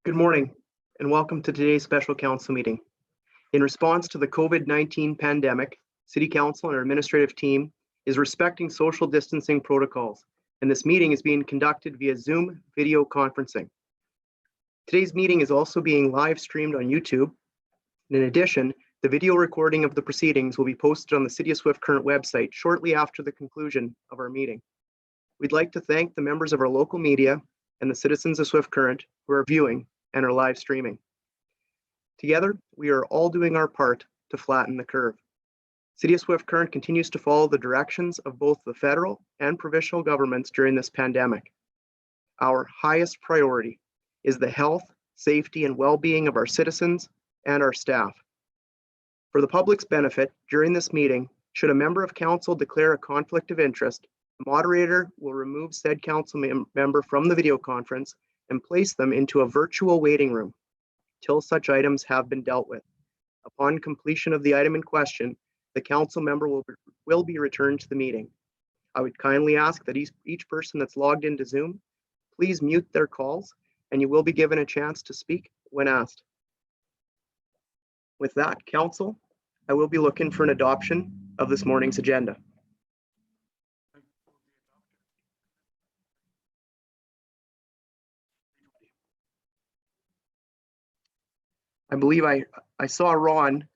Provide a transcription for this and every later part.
Good morning and welcome to today's special council meeting. In response to the COVID-19 pandemic, City Council and our administrative team is respecting social distancing protocols, and this meeting is being conducted via Zoom video conferencing. Today's meeting is also being live streamed on YouTube. And in addition, the video recording of the proceedings will be posted on the City of Swift Current website shortly after the conclusion of our meeting. We'd like to thank the members of our local media and the citizens of Swift Current who are viewing and are live streaming. Together, we are all doing our part to flatten the curve. City of Swift Current continues to follow the directions of both the federal and provincial governments during this pandemic. Our highest priority is the health, safety, and well-being of our citizens and our staff. For the public's benefit, during this meeting, should a member of council declare a conflict of interest, the moderator will remove said council member from the video conference and place them into a virtual waiting room till such items have been dealt with. Upon completion of the item in question, the council member will be returned to the meeting. I would kindly ask that each person that's logged into Zoom, please mute their calls, and you will be given a chance to speak when asked. With that, council, I will be looking for an adoption of this morning's agenda. I believe I saw Ron.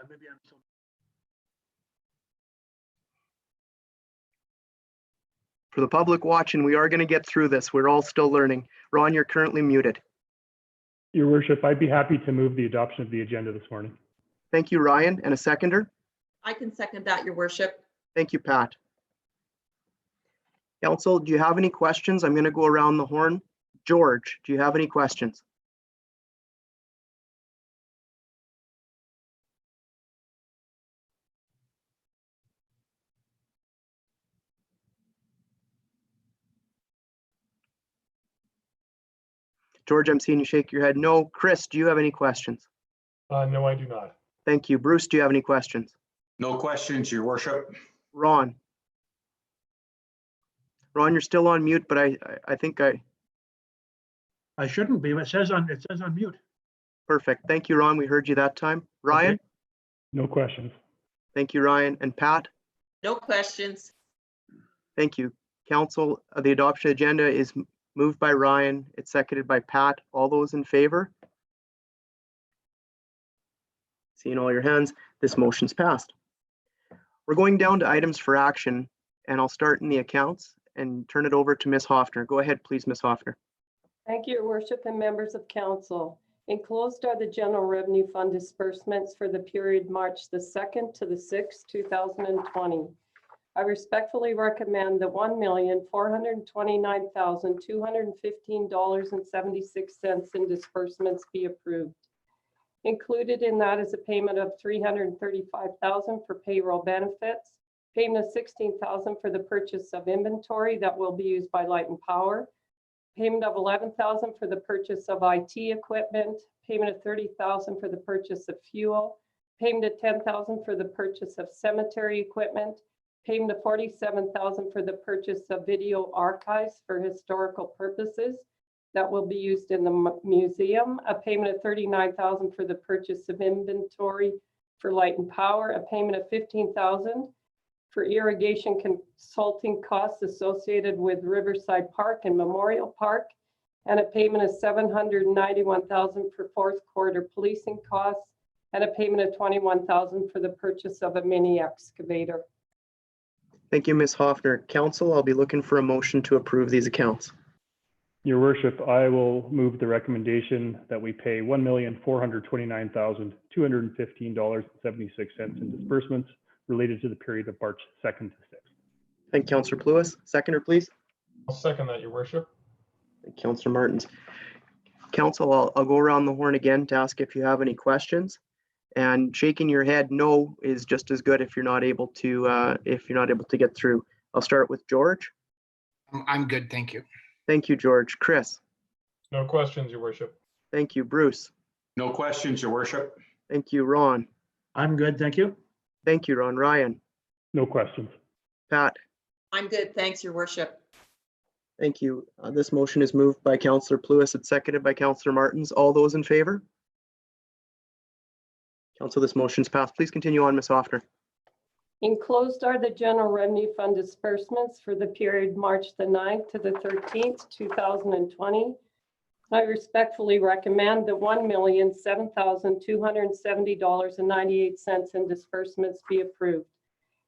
Maybe I'm so. For the public watching, we are going to get through this. We're all still learning. Ron, you're currently muted. Your worship, I'd be happy to move the adoption of the agenda this morning. Thank you, Ryan. And a seconder? I can second that, your worship. Thank you, Pat. Council, do you have any questions? I'm going to go around the horn. George, do you have any questions? George, I'm seeing you shake your head. No. Chris, do you have any questions? No, I do not. Thank you. Bruce, do you have any questions? No questions, your worship. Ron, you're still on mute, but I think I shouldn't be. It says on mute. perfect. Thank you, Ron. We heard you that time. Ryan? Okay. No questions. Thank you, Ryan. And Pat? No questions. Thank you. Council, the adoption agenda is moved by Ryan. It's seconded by Pat. All those in favor? Seeing all your hands, this motion's passed. We're going down to items for action, and I'll start in the accounts and turn it over to Ms. Hoffner. Go ahead, please, Ms. Hoffner. Thank you, Your Worship and members of council. Enclosed are the general revenue fund disbursements for the period March the 2nd to the 6th, 2020. I respectfully recommend that $1,429,215.76 in disbursements be approved. Included in that is a payment of $335,000 for payroll benefits, payment of $16,000 for the purchase of inventory that will be used by Light and Power, payment of $11,000 for the purchase of IT equipment, payment of $30,000 for the purchase of fuel, payment of $10,000 for the purchase of cemetery equipment, payment of $47,000 for the purchase of video archives for historical purposes that will be used in the museum, a payment of $39,000 for the purchase of inventory for Light and Power, a payment of $15,000 for irrigation consulting costs associated with Riverside Park and Memorial Park, and a payment of $791,000 for fourth quarter policing costs, and a payment of $21,000 for the purchase of a mini excavator. Thank you, Ms. Hoffner. Council, I'll be looking for a motion to approve these accounts. Your worship, I will move the recommendation that we pay $1,429,215.76 in disbursements related to the period of March 2nd to 6th. Thank you, Councillor Pluis. Seconder, please. I'll second that, your worship. Thank you, Councillor Martins. Council, I'll go around the horn again to ask if you have any questions. And shaking your head no is just as good if you're not able to get through. I'll start with George. I'm good, thank you. Thank you, George. Chris. No questions, your worship. Thank you, Bruce. No questions, your worship. Thank you, Ron. I'm good, thank you. Thank you, Ron. Ryan. No questions. Pat. I'm good, thanks, your worship. Thank you. This motion is moved by Councillor Pluis and seconded by Councillor Martins. All those in favor? Council, this motion's passed. Please continue on, Ms. Hoffner. Enclosed are the general revenue fund disbursements for the period March the 9th to the 13th, 2020. I respectfully recommend the $1,007,270.98 in disbursements be approved.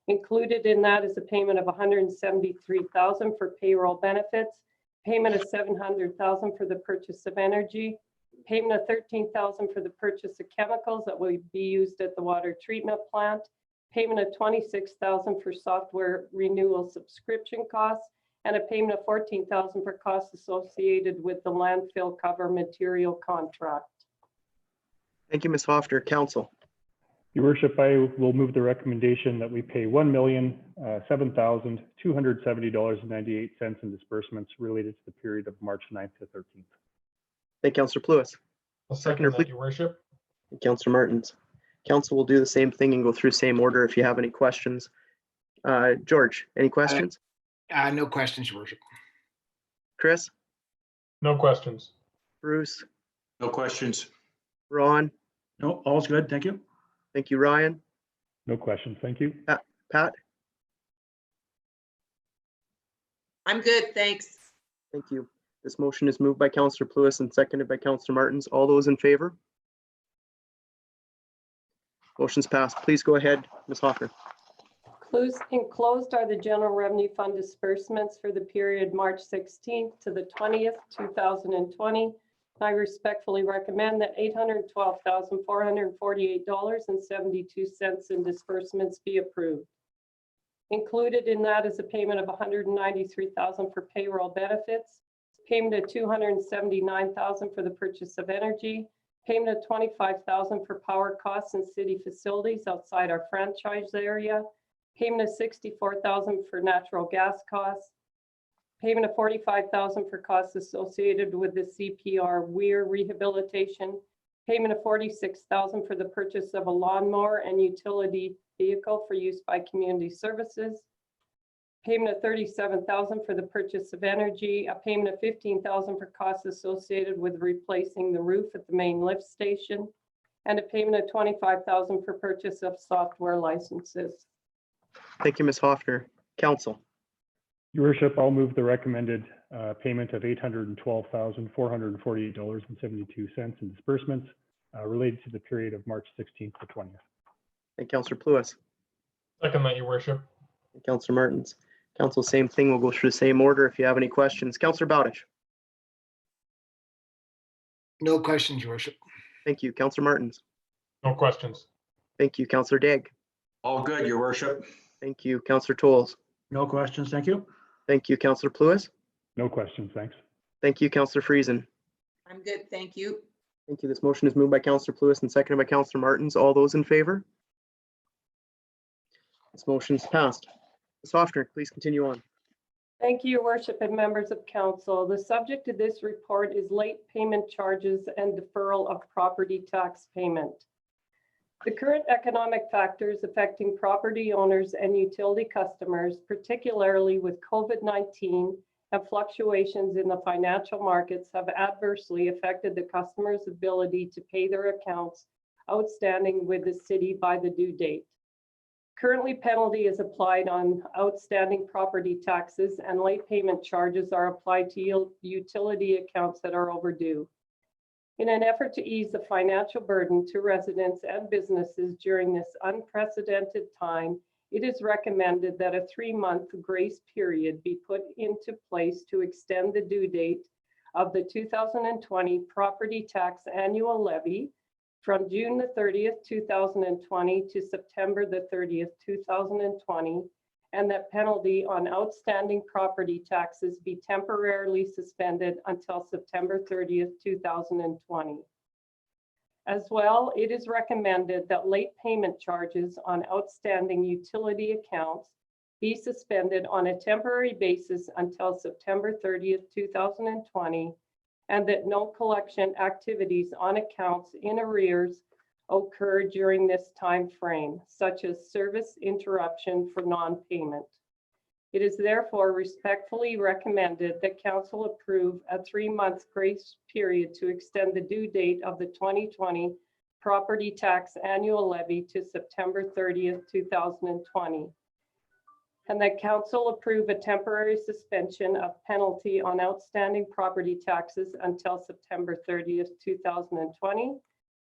Included in that is a payment of $173,000 for payroll benefits, payment of $700,000 for the purchase of energy, payment of $13,000 for the purchase of chemicals that will be used at the water treatment plant, payment of $26,000 for software renewal subscription costs, and a payment of $14,000 for costs associated with the landfill cover material contract. Thank you, Ms. Hoffner. Council. Your worship, I will move the recommendation that we pay $1,007,270.98 in disbursements related to the period of March 9th to 13th. Thank you, Councillor Pluis. I'll Seconder, second please. that, your worship. And Councillor Martins. Council will do the same thing and go through same order if you have any questions. George, any questions? No questions, your worship. Chris, No questions. Bruce, No questions. Ron, No, all's good. Thank you. thank you, Ryan, No questions, thank you. Pat, I'm good, thanks. thank you. This motion is moved by Councillor Pluis and seconded by Councillor Martins. All those in favor? Motion's passed. Please go ahead, Ms. Hoffner. Enclosed are the general revenue fund disbursements for the period March 16th to the 20th, 2020. I respectfully recommend that $812,448.72 in disbursements be approved. Included in that is a payment of $193,000 for payroll benefits, payment of $279,000 for the purchase of energy, payment of $25,000 for power costs in city facilities outside our franchise area, payment of $64,000 for natural gas costs, payment of $45,000 for costs associated with the CPR Weir rehabilitation, payment of $46,000 for the purchase of a lawnmower and utility vehicle for use by community services, payment of $37,000 for the purchase of energy, a payment of $15,000 for costs associated with replacing the roof at the main lift station, and a payment of $25,000 for purchase of software licenses. Thank you, Ms. Hoffner. Council. Your worship, I'll move the recommended payment of $812,448.72 in disbursements related to the period of March 16th to 20th. Thank Councillor Pluis Second that, your worship. and Councillor Martins. Council, same thing. We'll go through the same order if you have any questions. Councillor Bowditch. No questions, your worship. Thank you. Councillor Martins. No questions. Thank you. Councillor Daigle. All good, your worship. Thank you. Councillor Tolles. No questions. Thank you. Thank you. Councillor Pluis. No questions, thanks. Thank you. Councillor Friesen. I'm good, thank you. Thank you. This motion is moved by Councillor Pluis and seconded by Councillor Martins. All those in favor? This motion's passed. Ms. Hoffner, please continue on. Thank you, your worship and members of council. The subject of this report is late payment charges and deferral of property tax payment. The current economic factors affecting property owners and utility customers, particularly with COVID-19 and fluctuations in the financial markets, have adversely affected the customer's ability to pay their accounts outstanding with the city by the due date. Currently, penalty is applied on outstanding property taxes, and late payment charges are applied to utility accounts that are overdue. In an effort to ease the financial burden to residents and businesses during this unprecedented time, it is recommended that a 3-month grace period be put into place to extend the due date of the 2020 property tax annual levy from June the 30th, 2020 to September the 30th, 2020, and that penalty on outstanding property taxes be temporarily suspended until September 30th, 2020. As well, it is recommended that late payment charges on outstanding utility accounts be suspended on a temporary basis until September 30th, 2020, and that no collection activities on accounts in arrears occur during this time frame, such as service interruption for non-payment. It is therefore respectfully recommended that council approve a 3-month grace period to extend the due date of the 2020 property tax annual levy to September 30th, 2020. And that council approve a temporary suspension of penalty on outstanding property taxes until September 30th, 2020.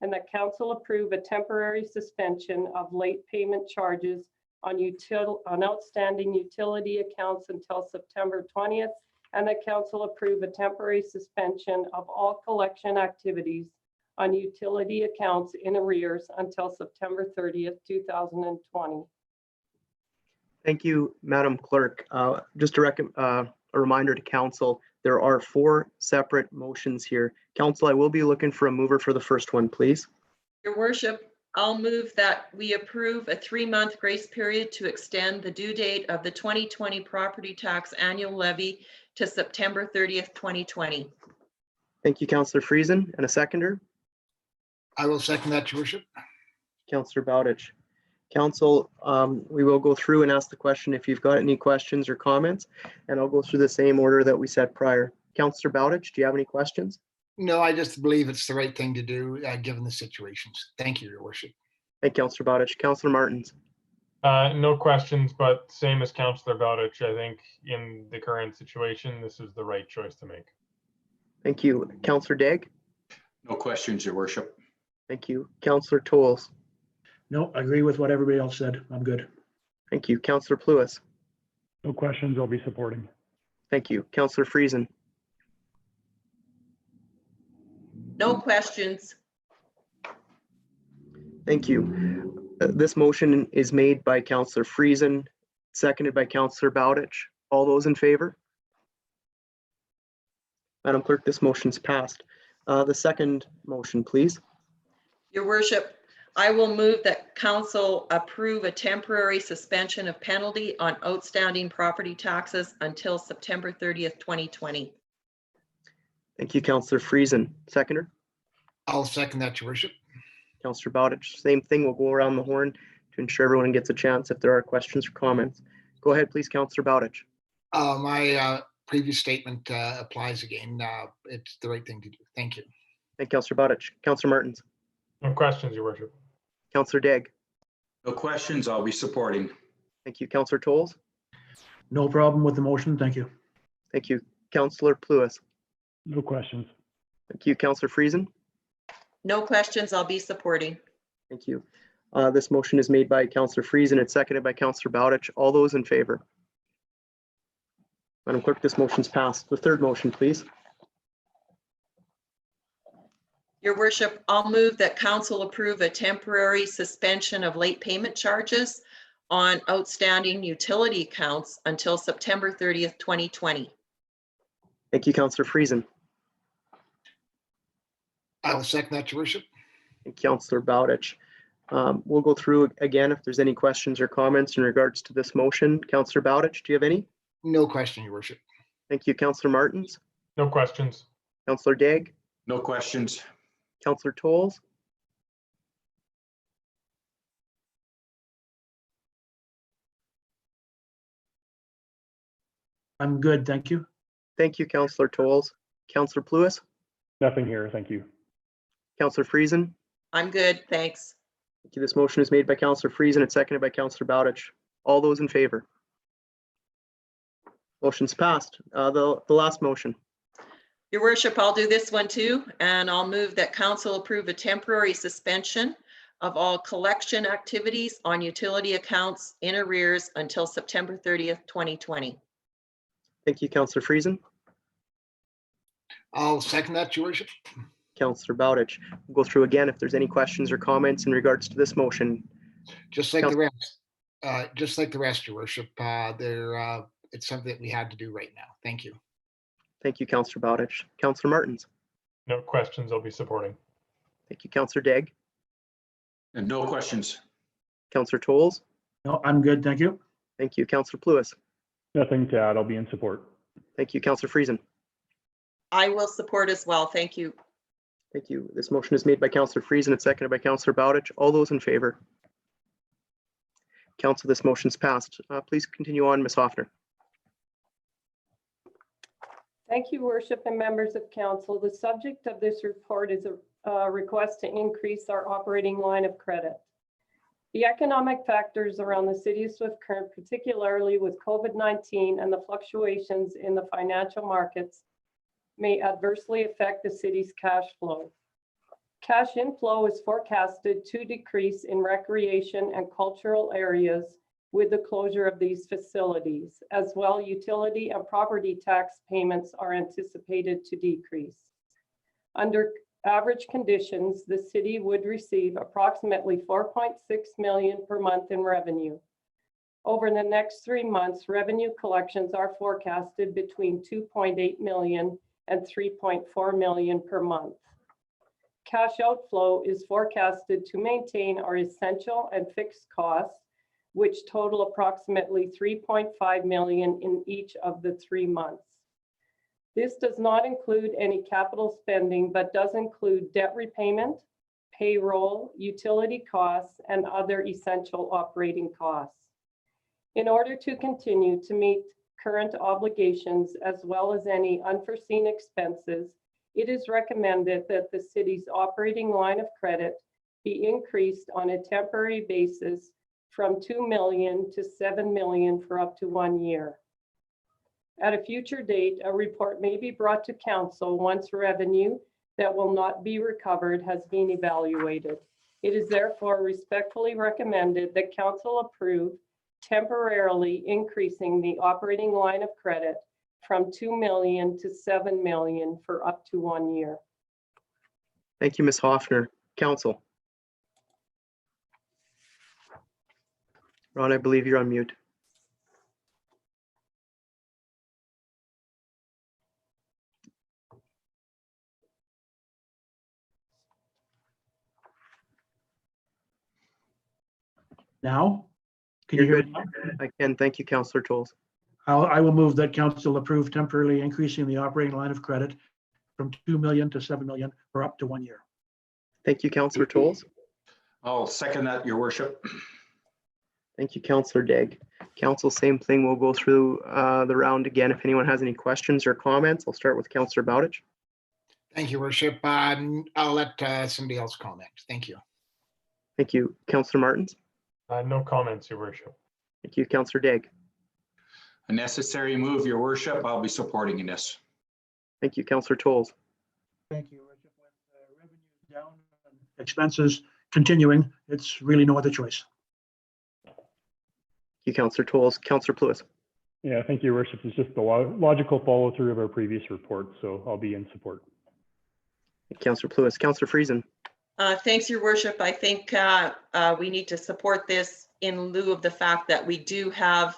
And that council approve a temporary suspension of late payment charges on outstanding utility accounts until September 20th. And that council approve a temporary suspension of all collection activities on utility accounts in arrears until September 30th, 2020. Thank you, Madam Clerk. Just a reminder to council, there are 4 separate motions here. Council, I will be looking for a mover for the first one, please. Your worship, I'll move that we approve a 3-month grace period to extend the due date of the 2020 property tax annual levy to September 30th, 2020. Thank you, Councillor Friesen. And a seconder, I will second that, your worship. Councillor Bowditch. Council, we will go through and ask the question if you've got any questions or comments, and I'll go through the same order that we said prior. Councillor Bowditch, do you have any questions? No, I just believe it's the right thing to do, given the situations. Thank you, your worship. Thank you, Councillor Bowditch. Councillor Martins. No questions, but same as Councillor Bowditch, I think in the current situation, this is the right choice to make. Thank you. Councillor Daigle. No questions, your worship. Thank you. Councillor Tolles. No, I agree with what everybody else said. I'm good. Thank you. Councillor Pluis. No questions, I'll be supporting. Thank you. Councillor Friesen. No questions. Thank you. This motion is made by Councillor Friesen, seconded by Councillor Bowditch. All those in favor? Madam Clerk, this motion's passed. The second motion, please. Your worship, I will move that council approve a temporary suspension of penalty on outstanding property taxes until September 30th, 2020. Thank you, Councillor Friesen. Seconder, I'll second that, your worship. Councillor Bowditch. Same thing, we'll go around the horn to ensure everyone gets a chance if there are questions or comments. Go ahead, please, Councillor Bowditch. My previous statement applies again. It's the right thing to do. Thank you. Thank you, Councillor Bowditch. Councillor Martins. No questions, your worship. Councillor Daigle. No questions, I'll be supporting. Thank you, Councillor Tolles. No problem with the motion. Thank you. Thank you, Councillor Pluis. No questions. Thank you, Councillor Friesen. No questions, I'll be supporting. Thank you. This motion is made by Councillor Friesen. It's seconded by Councillor Bowditch. All those in favor? Madam Clerk, this motion's passed. The third motion, please. Your worship, I'll move that council approve a temporary suspension of late payment charges on outstanding utility accounts until September 30th, 2020. Thank you, Councillor Friesen. I will second that, your worship. And Councillor Bowditch. We'll go through again if there's any questions or comments in regards to this motion. Councillor Bowditch, do you have any? No question, your worship. Thank you, Councillor Martins. No questions. Councillor Daigle. No questions. Councillor Tolles. I'm good. Thank you. Thank you, Councillor Tolles. Councillor Pluis. Nothing here, thank you. Councillor Friesen. I'm good, thanks. Thank you. This motion is made by Councillor Friesen and seconded by Councillor Bowditch. All those in favor? Motion's passed. The last motion. Your worship, I'll do this one too, and I'll move that council approve a temporary suspension of all collection activities on utility accounts in arrears until September 30th, 2020. Thank you, Councillor Friesen. I'll second that, your worship. Councillor Bowditch. We'll go through again if there's any questions or comments in regards to this motion. Just like the rest, your worship. It's something that we had to do right now. Thank you. Thank you, Councillor Bowditch. Councillor Martins. No questions, I'll be supporting. Thank you, Councillor Daigle. And no questions. Councillor Tolles. No, I'm good. Thank you. Thank you, Councillor Pluis. Nothing to add, I'll be in support. Thank you, Councillor Friesen. I will support as well, thank you. Thank you. This motion is made by Councillor Friesen and seconded by Councillor Bowditch. All those in favor? Council, this motion's passed. Please continue on, Ms. Hoffner. Thank you, Worship and members of council. The subject of this report is a request to increase our operating line of credit. The economic factors around the city of Swift Current, particularly with COVID-19 and the fluctuations in the financial markets, may adversely affect the city's cash flow. Cash inflow is forecasted to decrease in recreation and cultural areas with the closure of these facilities. As well, utility and property tax payments are anticipated to decrease. Under average conditions, the city would receive approximately 4.6 million per month in revenue. Over the next 3 months, revenue collections are forecasted between 2.8 million and 3.4 million per month. Cash outflow is forecasted to maintain our essential and fixed costs, which total approximately 3.5 million in each of the 3 months. This does not include any capital spending, but does include debt repayment, payroll, utility costs, and other essential operating costs. In order to continue to meet current obligations as well as any unforeseen expenses, it is recommended that the city's operating line of credit be increased on a temporary basis from 2 million to 7 million for up to 1 year. At a future date, a report may be brought to council once revenue that will not be recovered has been evaluated. It is therefore respectfully recommended that council approve temporarily increasing the operating line of credit from 2 million to 7 million for up to 1 year. Thank you, Ms. Hoffner. Council. Ron, I believe you're on mute. Now, can you You're hear good. me now? I can. Thank you, Councillor Tolles. I will move that council approve temporarily increasing the operating line of credit from 2 million to 7 million for up to 1 year. Thank you, Councillor Tolles. I'll second that, your worship. Thank you, Councillor Daigle. Council, same thing. We'll go through the round again. If anyone has any questions or comments, I'll start with Councillor Bowditch. Thank you, Worship. I'll let somebody else comment. Thank you. Thank you, Councillor Martins. No comments, Your Worship. Thank you, Councillor Daigle. A necessary move, your worship. I'll be supporting in this. Thank you, Councillor Tolles. Thank you, Worship. With revenue down and expenses continuing, it's really no other choice. Thank you, Councillor Tolles. Councillor Pluis. Yeah, thank you, Your Worship. It's just the logical follow through of our previous report, so I'll be in support. Councillor Pluis. Councillor Friesen. Thanks, Your Worship. I think we need to support this in lieu of the fact that we do have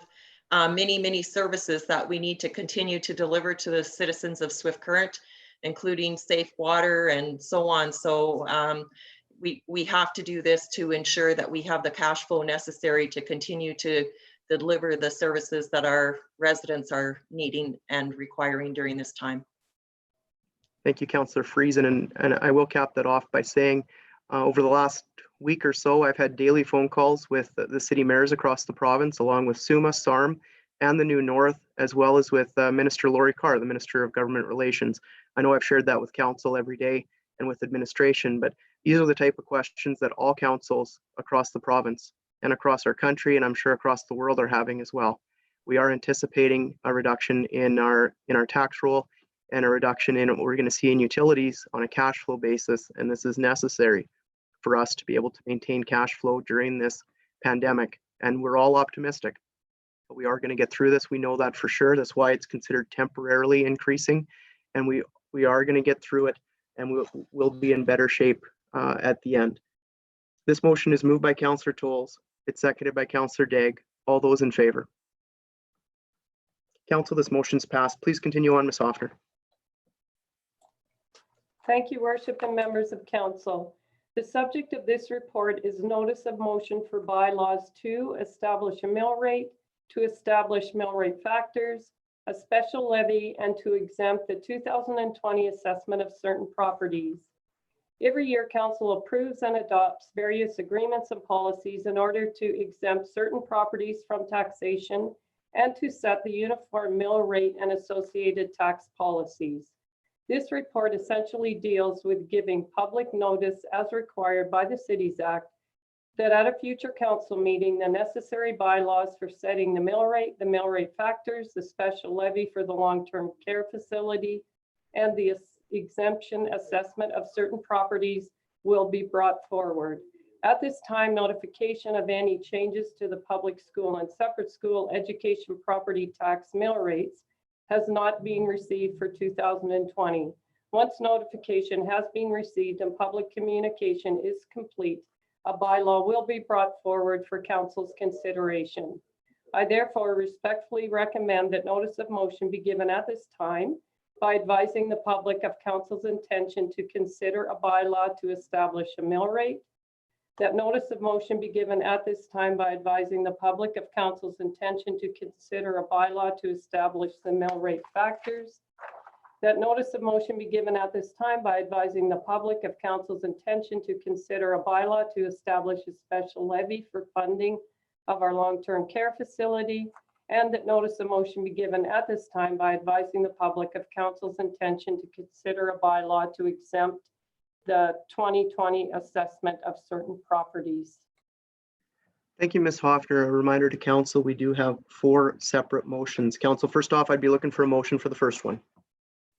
many services that we need to continue to deliver to the citizens of Swift Current, including safe water and so on. So we have to do this to ensure that we have the cash flow necessary to continue to deliver the services that our residents are needing and requiring during this time. Thank you, Councillor Friesen. And I will cap that off by saying over the last week or so, I've had daily phone calls with the city mayors across the province, along with SUMA, SARM, and the New North, as well as with Minister Laurie Carr, the Minister of Government Relations. I know I've shared that with council every day and with administration, but these are the type of questions that all councils across the province and across our country, and I'm sure across the world, are having as well. We are anticipating a reduction in our tax roll and a reduction in what we're going to see in utilities on a cash flow basis, and this is necessary for us to be able to maintain cash flow during this pandemic, and we're all optimistic. But we are going to get through this. We know that for sure. That's why it's considered temporarily increasing, and we are going to get through it, and we'll be in better shape at the end. This motion is moved by Councillor Tolles. It's seconded by Councillor Daigle. All those in favor? Council, this motion's passed. Please continue on, Ms. Hoffner. Thank you, Worship and members of council. The subject of this report is notice of motion for bylaws to establish a mill rate, to establish mill rate factors, a special levy, and to exempt the 2020 assessment of certain properties. Every year, council approves and adopts various agreements and policies in order to exempt certain properties from taxation and to set the uniform mill rate and associated tax policies. This report essentially deals with giving public notice as required by the Cities Act that at a future council meeting, the necessary bylaws for setting the mill rate factors, the special levy for the long-term care facility, and the exemption assessment of certain properties will be brought forward. At this time, notification of any changes to the public school and separate school education property tax mill rates has not been received for 2020. Once notification has been received and public communication is complete, a bylaw will be brought forward for council's consideration. I therefore respectfully recommend that notice of motion be given at this time by advising the public of council's intention to consider a bylaw to establish a mill rate. That notice of motion be given at this time by advising the public of council's intention to consider a bylaw to establish the mill rate factors. That notice of motion be given at this time by advising the public of council's intention to consider a bylaw to establish a special levy for funding of our long-term care facility. And that notice of motion be given at this time by advising the public of council's intention to consider a bylaw to exempt the 2020 assessment of certain properties. Thank you, Ms. Hoffner. A reminder to council, we do have 4 separate motions. Council, first off, I'd be looking for a motion for the first one.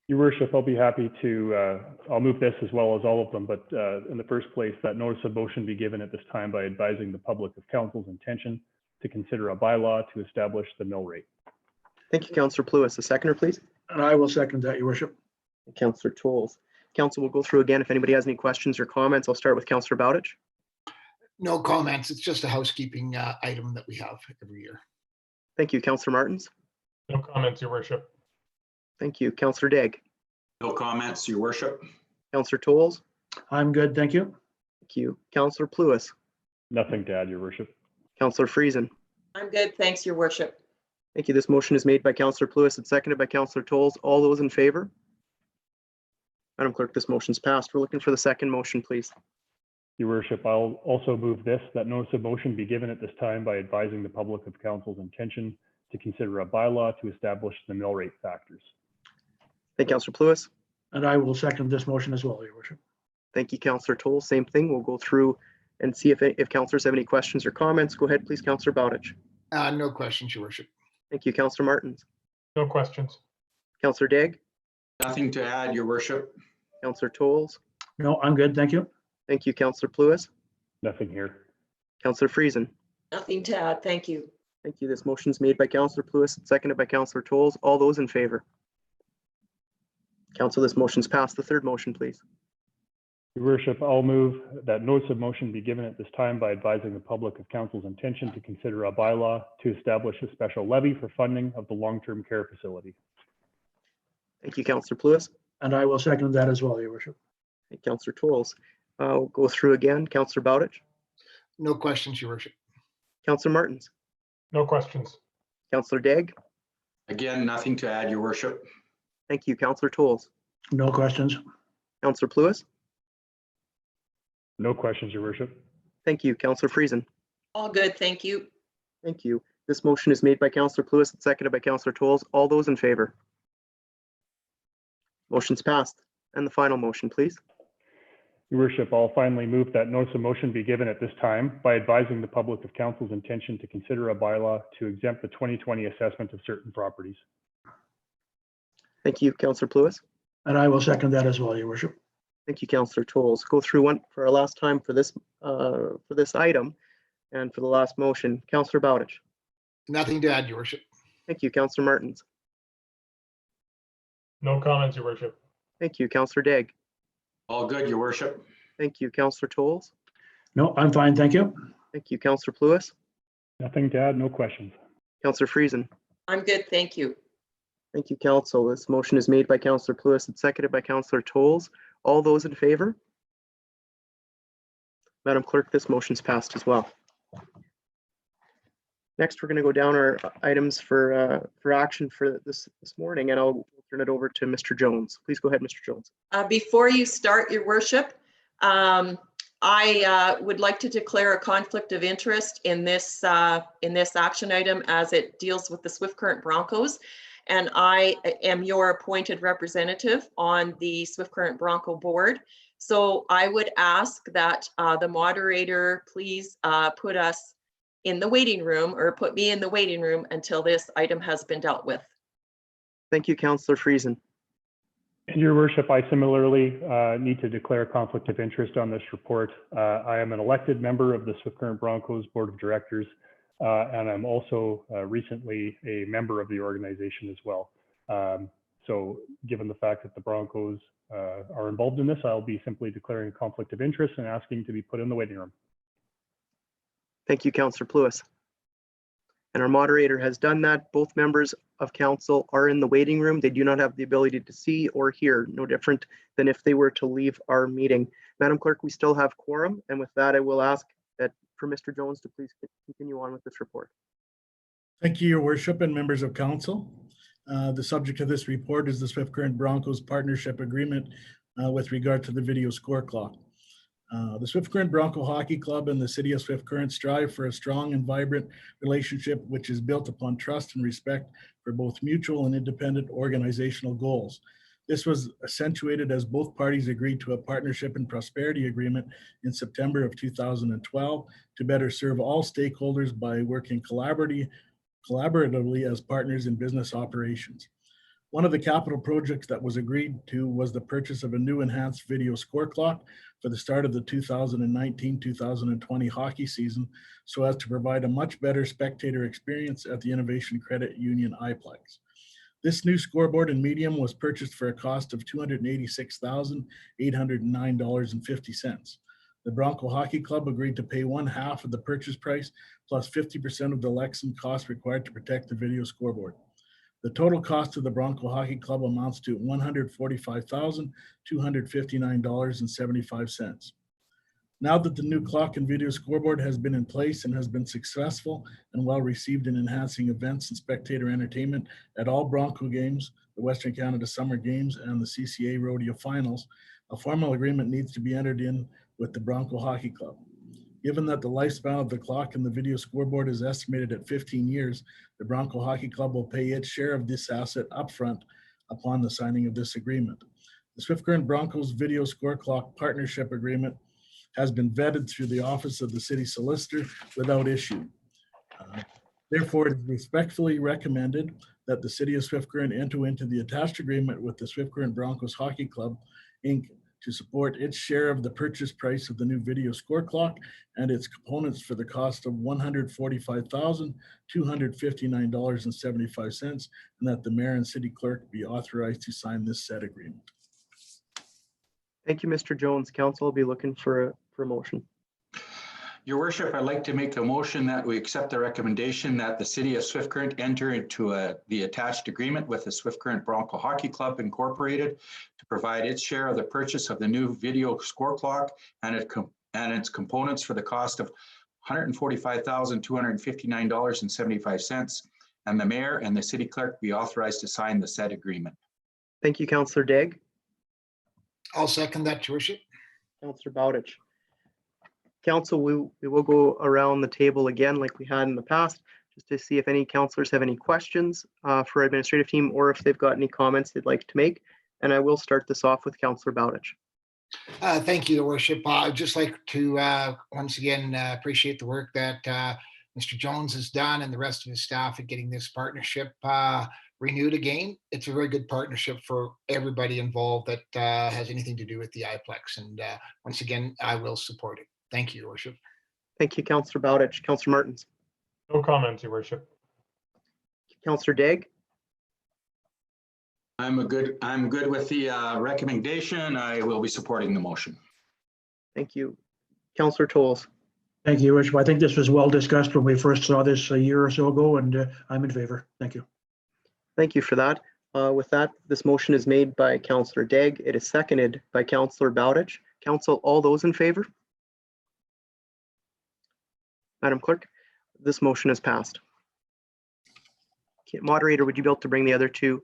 Your worship, I'll be happy to, I'll move this as well as all of them, but in the first place, that notice of motion be given at this time by advising the public of council's intention to consider a bylaw to establish the mill rate. Thank you, Councillor Pluis. A seconder, please. And I will second that, your worship. Councillor Tolles. Council will go through again. If anybody has any questions or comments, I'll start with Councillor Bowditch. No comments. It's just a housekeeping item that we have every year. Thank you, Councillor Martins. No comments, your worship. Thank you, Councillor Daigle. No comments, your worship. Councillor Tolles. I'm good, thank you. Thank you, Councillor Pluis. Nothing to add, your worship. Councillor Friesen. I'm good, thanks, your worship. Thank you. This motion is made by Councillor Pluis and seconded by Councillor Tolles. All those in favor? Madam Clerk, this motion's passed. We're looking for the second motion, please. Your worship, I'll also move this, that notice of motion be given at this time by advising the public of council's intention to consider a bylaw to establish the mill rate factors. Thank you, Councillor Pluis. And I will second this motion as well, your worship. Thank you, Councillor Tolles. Same thing. We'll go through and see if councillors have any questions or comments. Go ahead, please, Councillor Bowditch. No questions, your worship. Thank you, Councillor Martins. No questions. Councillor Daigle. Nothing to add, your worship. Councillor Tolles. No, I'm good, thank you. Thank you, Councillor Pluis. Nothing here. Councillor Friesen. Nothing to add, thank you. Thank you. This motion is made by Councillor Pluis and seconded by Councillor Tolles. All those in favor? Council, this motion's passed. The third motion, please. Your worship, I'll move that notice of motion be given at this time by advising the public of council's intention to consider a bylaw to establish a special levy for funding of the long-term care facility. Thank you, Councillor Pluis. And I will second that as well, your worship. Thank you, Councillor Tolles. We'll go through again. Councillor Bowditch. No questions, your worship. Councillor Martins. No questions. Councillor Daigle. Again, nothing to add, your worship. Thank you, Councillor Tolles. No questions. Councillor Pluis. No questions, your worship. Thank you, Councillor Friesen. All good, thank you. Thank you. This motion is made by Councillor Pluis and seconded by Councillor Tolles. All those in favor? Motion's passed. And the final motion, please. Your worship, I'll finally move that notice of motion be given at this time by advising the public of council's intention to consider a bylaw to exempt the 2020 assessment of certain properties. Thank you, Councillor Pluis. And I will second that as well, your worship. Thank you, Councillor Tolles. Go through one for our last time for this item and for the last motion. Councillor Bowditch. Nothing to add, your worship. Thank you, Councillor Martins. No comments, your worship. Thank you, Councillor Daigle. All good, your worship. Thank you, Councillor Tolles. No, I'm fine, thank you. Thank you, Councillor Pluis. Nothing to add, no questions. Councillor Friesen. I'm good, thank you. Thank you, Council. This motion is made by Councillor Pluis and seconded by Councillor Tolles. All those in favor? Madam Clerk, this motion's passed as well. Next, we're going to go down our items for action for this morning, and I'll turn it over to Mr. Jones. Please go ahead, Mr. Jones. Before you start, your worship, I would like to declare a conflict of interest in this action item as it deals with the Swift Current Broncos. And I am your appointed representative on the Swift Current Bronco board. So I would ask that the moderator please put us in the waiting room, or put me in the waiting room until this item has been dealt with. Thank you, Councillor Friesen. And Your Worship, I similarly need to declare a conflict of interest on this report. I am an elected member of the Swift Current Broncos Board of Directors, and I'm also recently a member of the organization as well. So given the fact that the Broncos are involved in this, I'll be simply declaring a conflict of interest and asking to be put in the waiting room. Thank you, Councillor Pluis. And our moderator has done that. Both members of council are in the waiting room. They do not have the ability to see or hear, no different than if they were to leave our meeting. Madam Clerk, we still have quorum. And with that, I will ask that for Mr. Jones to please continue on with this report. Thank you, Your Worship and members of council. The subject of this report is the Swift Current Broncos partnership agreement with regard to the video score clock. The Swift Current Bronco Hockey Club and the City of Swift Current strive for a strong and vibrant relationship which is built upon trust and respect for both mutual and independent organizational goals. This was accentuated as both parties agreed to a partnership and prosperity agreement in September of 2012 to better serve all stakeholders by working collaboratively as partners in business operations. One of the capital projects that was agreed to was the purchase of a new enhanced video score clock for the start of the 2019-2020 hockey season, so as to provide a much better spectator experience at the Innovation Credit Union iPlex. This new scoreboard and medium was purchased for a cost of $286,809.50. The Bronco Hockey Club agreed to pay 1/2 of the purchase price plus 50% of the Lexan cost required to protect the video scoreboard. The total cost of the Bronco Hockey Club amounts to $145,259.75. Now that the new clock and video scoreboard has been in place and has been successful and well received in enhancing events and spectator entertainment at all Bronco games, the Western Canada Summer Games, and the CCA Rodeo Finals, a formal agreement needs to be entered in with the Bronco Hockey Club. Given that the lifespan of the clock and the video scoreboard is estimated at 15 years, the Bronco Hockey Club will pay its share of this asset upfront upon the signing of this agreement. The Swift Current Broncos Video Score Clock Partnership Agreement has been vetted through the Office of the City Solicitor without issue. Therefore, it is respectfully recommended that the City of Swift Current enter into the attached agreement with the Swift Current Broncos Hockey Club, Inc., to support its share of the purchase price of the new video score clock and its components for the cost of $145,259.75, and that the mayor and city clerk be authorized to sign this said agreement. Thank you, Mr. Jones. Council will be looking for a motion. Your Worship, I'd like to make a motion that we accept the recommendation that the City of Swift Current enter into the attached agreement with the Swift Current Bronco Hockey Club Incorporated to provide its share of the purchase of the new video score clock and its components for the cost of $145,259.75, and the mayor and the city clerk be authorized to sign the said agreement. Thank you, Councillor Daigle. I'll second that, Your Worship. Councillor Bowditch. Council, we will go around the table again like we had in the past, just to see if any councillors have any questions for our administrative team or if they've got any comments they'd like to make. And I will start this off with Councillor Bowditch. Thank you, Your Worship. I'd just like to once again appreciate the work that Mr. Jones has done and the rest of his staff at getting this partnership renewed again. It's a very good partnership for everybody involved that has anything to do with the iPlex. And once again, I will support it. Thank you, Your Worship. Thank you, Councillor Bowditch. Councillor Martins. No comments, Your Worship. Councillor Daigle. I'm good with the recommendation. I will be supporting the motion. Thank you. Councillor Tolles. Thank you, Your Worship. I think this was well discussed when we first saw this a year or so ago, and I'm in favor. Thank you. Thank you for that. With that, this motion is made by Councillor Daigle. It is seconded by Councillor Bowditch. Council, all those in favor? Madam Clerk, this motion is passed. Okay, moderator, would you be able to bring the other two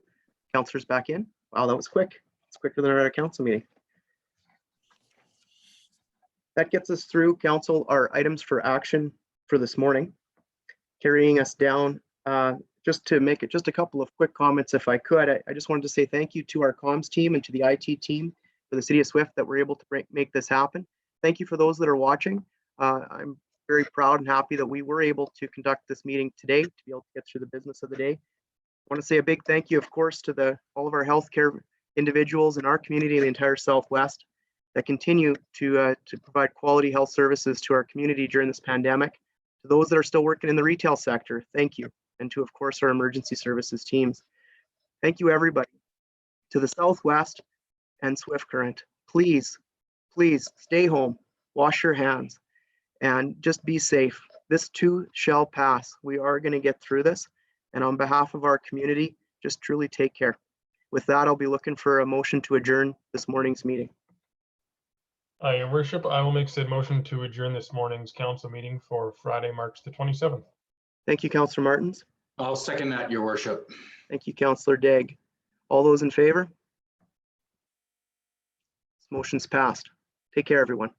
councillors back in? Wow, that was quick. It's quicker than our council meeting. That gets us through, council, our items for action for this morning. Carrying us down, just to make it just a couple of quick comments if I could. I just wanted to say thank you to our comms team and to the IT team for the City of Swift that we're able to make this happen. Thank you for those that are watching. I'm very proud and happy that we were able to conduct this meeting today to be able to get through the business of the day. I want to say a big thank you, of course, to all of our healthcare individuals in our community and the entire Southwest that continue to provide quality health services to our community during this pandemic. To those that are still working in the retail sector, thank you. And to, of course, our emergency services teams. Thank you, everybody. To the Southwest and Swift Current, please, please stay home, wash your hands, and just be safe. This too shall pass. We are going to get through this. And on behalf of our community, just truly take care. With that, I'll be looking for a motion to adjourn this morning's meeting. Your worship, I will make said motion to adjourn this morning's council meeting for Friday, March the 27th. Thank you, Councillor Martins. I'll second that, your worship. Thank you, Councillor Daigle. All those in favor? This motion's passed. Take care, everyone.